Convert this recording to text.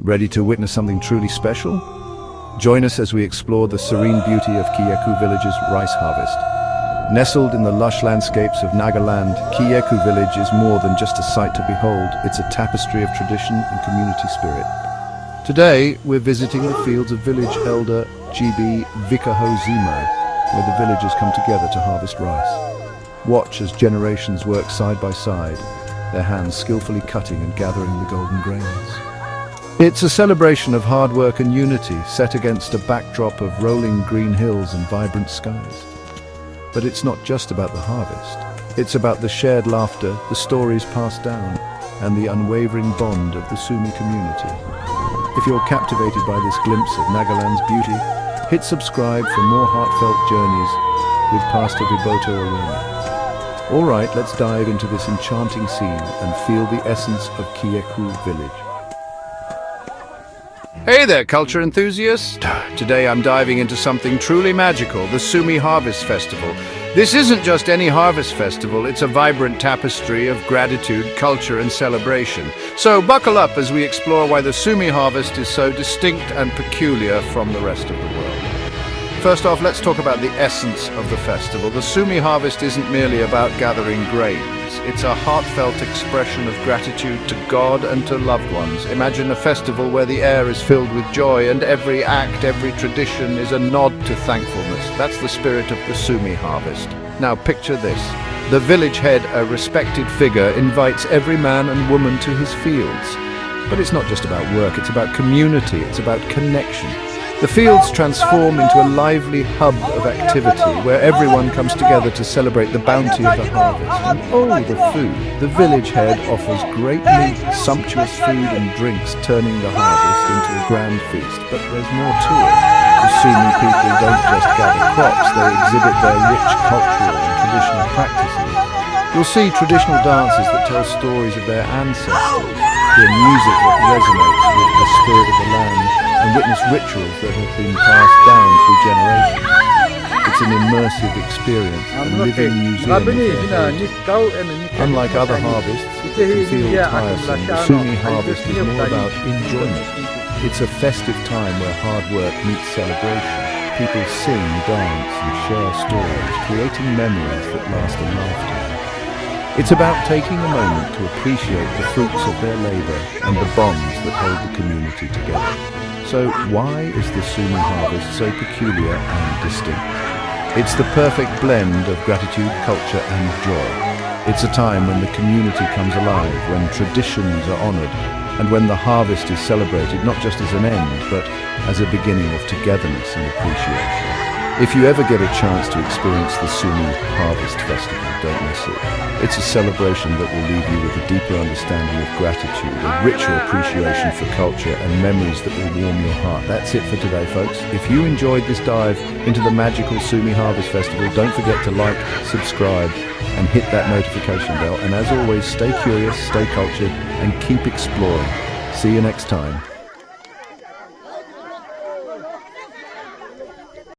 Ready to witness something truly special? Join us as we explore the serene beauty of Kiyekhu village's rice harvest. Nestled in the lush landscapes of Naga land, Kiyekhu village is more than just a sight to behold. It's a tapestry of tradition and community spirit. Today, we're visiting the fields of village elder GB Zimo, where the villagers come together to harvest rice. Watch as generations work side by side, their hands skillfully cutting and gathering the golden grains. It's a celebration of hard work and unity, set against a backdrop of rolling green hills and vibrant skies. But it's not just about the harvest. It's about the shared laughter, the stories passed down, and the unwavering bond of the Sümi community. If you're captivated by this glimpse of Nagaland's beauty, hit subscribe for more heartfelt journeys with Pastor Viboto Aroni. All right, let's dive into this enchanting scene and feel the essence of Kiyekhu village. Hey there, culture enthusiasts! Today I'm diving into something truly magical, the Sümi Harvest Festival. This isn't just any harvest festival, it's a vibrant tapestry of gratitude, culture and celebration. So buckle up as we explore why the Sümi harvest is so distinct and peculiar from the rest of the world. First off, let's talk about the essence of the festival. The Sümi harvest isn't merely about gathering grains. It's a heartfelt expression of gratitude to God and to loved ones. Imagine a festival where the air is filled with joy and every act, every tradition is a nod to thankfulness. That's the spirit of the Sümi harvest. Now picture this. The village head, a respected figure, invites every man and woman to his fields. But it's not just about work, it's about community, it's about connection. The fields transform into a lively hub of activity where everyone comes together to celebrate the bounty of the harvest. And oh, the food! The village head offers great meat, sumptuous food and drinks, turning the harvest into a grand feast. But there's more to it. The Sümi people don't just gather crops, they exhibit their rich cultural and traditional practices. You'll see traditional dances that tell stories of their ancestors, hear music that resonates with the spirit of the land, and witness rituals that have been passed down through generations. It's an immersive experience, a living museum of their heritage. Unlike other harvests, it can feel tiresome. The Sümi harvest is more about enjoyment. It's a festive time where hard work meets celebration. People sing, dance, and share stories, creating memories that last a lifetime. It's about taking a moment to appreciate the fruits of their labor and the bonds that hold the community together. So why is the Sümi harvest so peculiar and distinct? It's the perfect blend of gratitude, culture and joy. It's a time when the community comes alive, when traditions are honored, and when the harvest is celebrated not just as an end, but as a beginning of togetherness and appreciation. If you ever get a chance to experience the Sümi Harvest Festival, don't miss it. It's a celebration that will leave you with a deeper understanding of gratitude, a richer appreciation for culture, and memories that will warm your heart. That's it for today, folks. If you enjoyed this dive into the magical Sümi Harvest Festival, don't forget to like, subscribe, and hit that notification bell. And as always, stay curious, stay cultured, and keep exploring. See you next time.